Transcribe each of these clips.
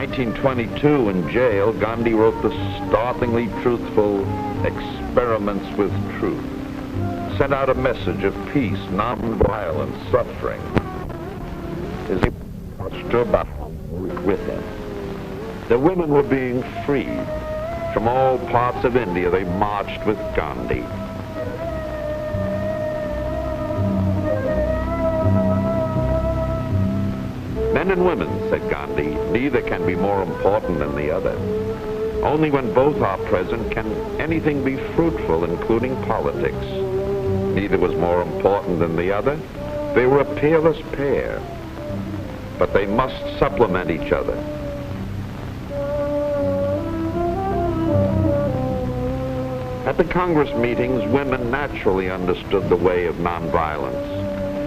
1922, in jail, Gandhi wrote the startlingly truthful Experiments with Truth. Sent out a message of peace, non-violence, suffering. His about with him. The women were being freed. From all parts of India, they marched with Gandhi. Men and women, said Gandhi, neither can be more important than the other. Only when both are present can anything be fruitful, including politics. Neither was more important than the other. They were a peerless pair, but they must supplement each other. At the Congress meetings, women naturally understood the way of nonviolence,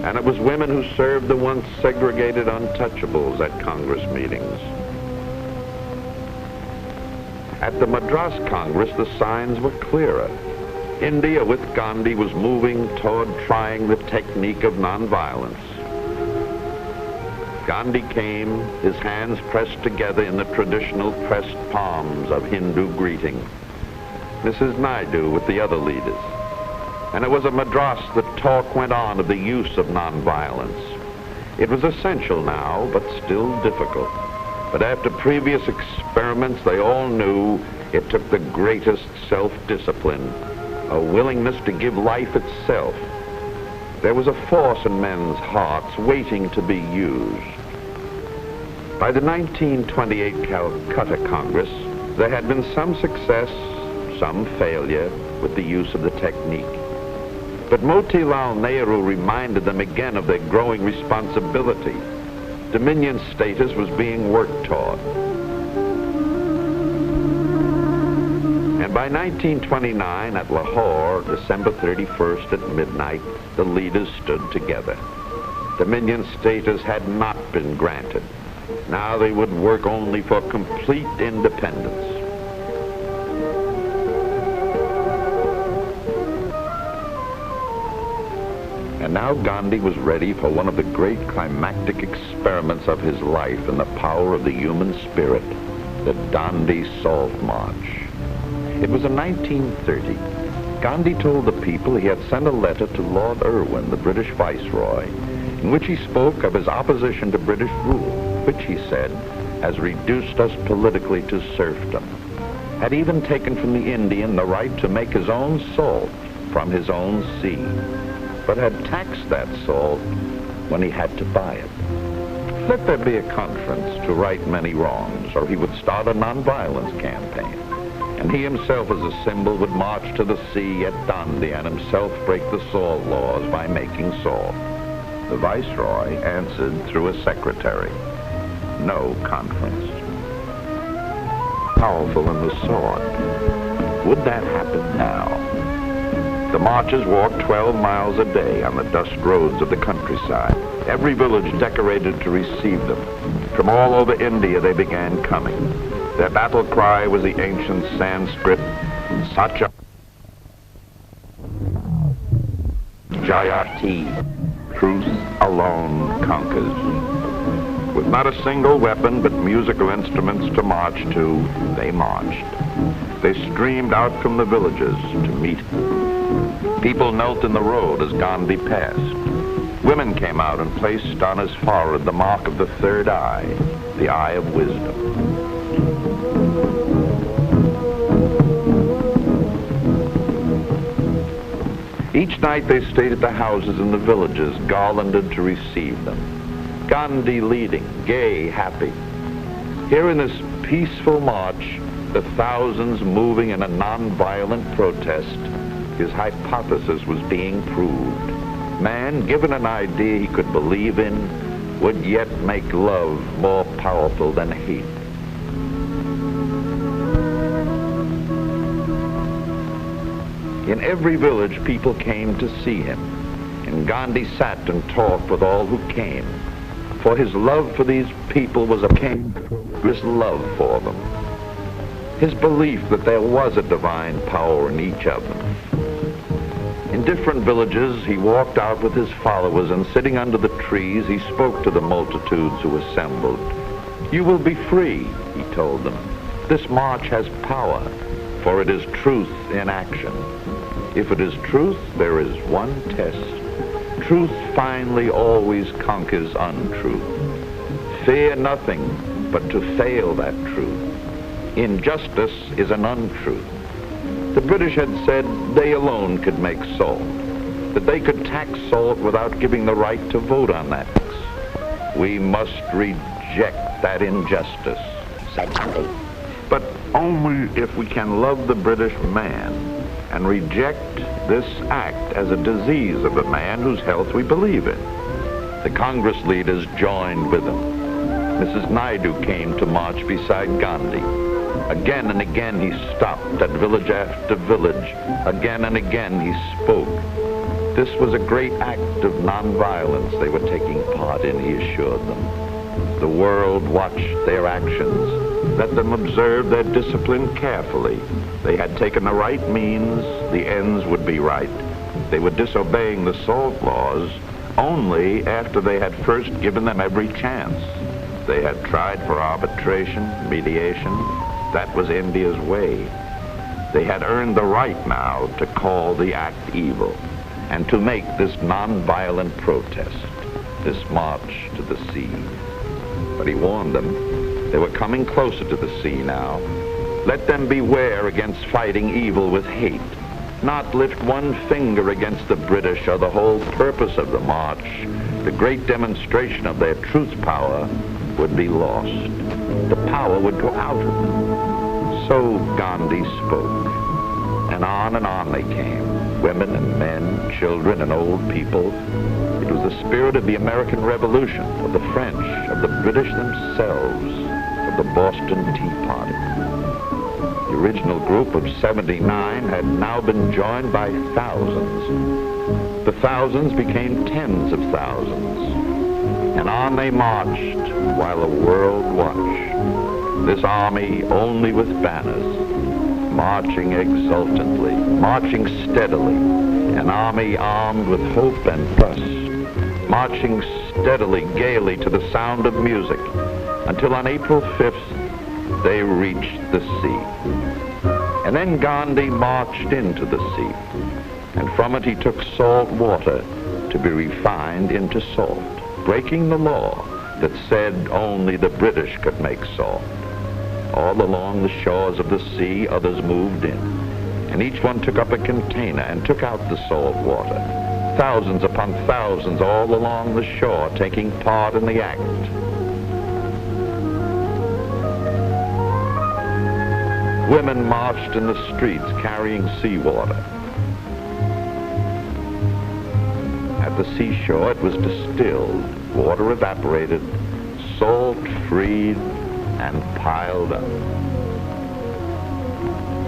and it was women who served the once segregated untouchables at Congress meetings. At the Madras Congress, the signs were clearer. India, with Gandhi, was moving toward trying the technique of nonviolence. Gandhi came, his hands pressed together in the traditional pressed palms of Hindu greeting. Mrs. Naidu with the other leaders. And it was at Madras that talk went on of the use of nonviolence. It was essential now, but still difficult. But after previous experiments, they all knew it took the greatest self-discipline, a willingness to give life itself. There was a force in men's hearts waiting to be used. By the 1928 Calcutta Congress, there had been some success, some failure with the use of the technique. But Motilal Nehru reminded them again of their growing responsibility. Dominion status was being worked toward. And by 1929 at Lahore, December 31st at midnight, the leaders stood together. Dominion status had not been granted. Now they would work only for complete independence. And now Gandhi was ready for one of the great climactic experiments of his life in the power of the human spirit, the Dandi Salt March. It was in 1930. Gandhi told the people he had sent a letter to Lord Irwin, the British Viceroy, in which he spoke of his opposition to British rule, which, he said, has reduced us politically to serfdom, had even taken from the Indian the right to make his own salt from his own sea, but had taxed that salt when he had to buy it. Let there be a conference to right many wrongs, or he would start a nonviolence campaign. And he himself as a symbol would march to the sea at Dandi and himself break the salt laws by making salt. The Viceroy answered through a secretary, no conference. Powerful in the sword. Would that happen now? The marchers walked 12 miles a day on the dust roads of the countryside, every village decorated to receive them. From all over India they began coming. Their battle cry was the ancient Sanskrit, Satya Jayati, truth alone conquers. With not a single weapon but musical instruments to march to, they marched. They streamed out from the villages to meet him. People knelt in the road as Gandhi passed. Women came out and placed on his forehead the mark of the third eye, the eye of wisdom. Each night they stayed at the houses in the villages, garlanded to receive them. Gandhi leading, gay, happy. Here in this peaceful march, the thousands moving in a non-violent protest, his hypothesis was being proved. Man, given an idea he could believe in, would yet make love more powerful than hate. In every village, people came to see him, and Gandhi sat and talked with all who came, for his love for these people was his love for them, his belief that there was a divine power in each of them. In different villages, he walked out with his followers, and sitting under the trees, he spoke to the multitudes who assembled. You will be free, he told them. This march has power, for it is truth in action. If it is truth, there is one test. Truth finally always conquers untruth. Fear nothing but to fail that truth. Injustice is an untruth. The British had said they alone could make salt, that they could tax salt without giving the right to vote on that tax. We must reject that injustice, said Gandhi. But only if we can love the British man and reject this act as a disease of a man whose health we believe in. The Congress leaders joined with them. Mrs. Naidu came to march beside Gandhi. Again and again he stopped at village after village. Again and again he spoke. This was a great act of nonviolence they were taking part in, he assured them. The world watched their actions. Let them observe their discipline carefully. They had taken the right means, the ends would be right. They were disobeying the salt laws only after they had first given them every chance. They had tried for arbitration, mediation. That was India's way. They had earned the right now to call the act evil and to make this nonviolent protest, this march to the sea. But he warned them, they were coming closer to the sea now. Let them beware against fighting evil with hate, not lift one finger against the British or the whole purpose of the march. The great demonstration of their truth power would be lost. The power would go out of them. So Gandhi spoke, and on they came, women and men, children and old people. It was the spirit of the American Revolution, of the French, of the British themselves, of the Boston Tea Party. The original group of 79 had now been joined by thousands. The thousands became tens of thousands. And on they marched while the world watched. This army only with banners, marching exultantly, marching steadily, an army armed with hope and trust, marching steadily, gaily to the sound of music, until on April 5th, they reached the sea. And then Gandhi marched into the sea, and from it he took salt water to be refined into salt, breaking the law that said only the British could make salt. All along the shores of the sea, others moved in, and each one took up a container and took out the salt water. Thousands upon thousands all along the shore taking part in the act. Women marched in the streets carrying seawater. At the seashore it was distilled, water evaporated, salt freed and piled up.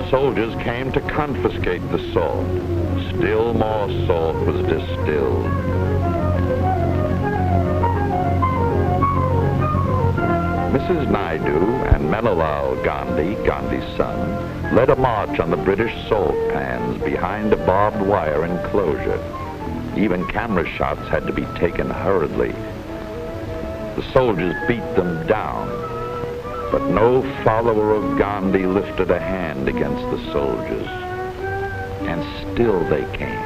Soldiers came to confiscate the salt. Still more salt was distilled. Mrs. Naidu and Manilal Gandhi, Gandhi's son, led a march on the British salt pans behind a barbed wire enclosure. Even camera shots had to be taken hurriedly. The soldiers beat them down, but no follower of Gandhi lifted a hand against the soldiers. And still they came.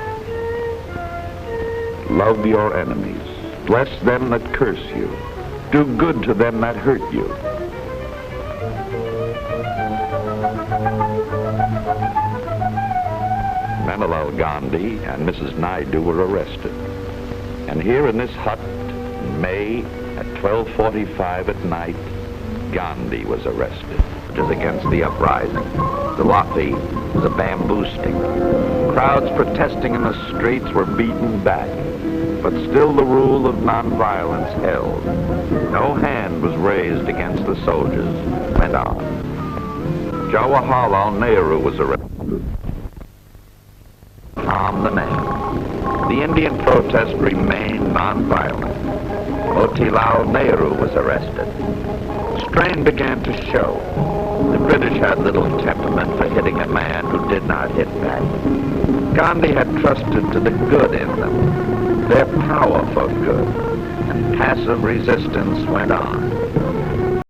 Love your enemies. Bless them that curse you. Do good to them that hurt you. Manilal Gandhi and Mrs. Naidu were arrested. And here in this hut, in May, at 12:45 at night, Gandhi was arrested. It was against the uprising. The Lathi was a bamboo stick. Crowds protesting in the streets were beaten back. But still the rule of nonviolence held. No hand was raised against the soldiers. Went on. Jawaharlal Nehru was arrested. Calm the man. The Indian protest remained nonviolent. Motilal Nehru was arrested. Strain began to show. The British had little temperament for hitting a man who did not hit back. Gandhi had trusted to the good in them, their power for good, and passive resistance went on.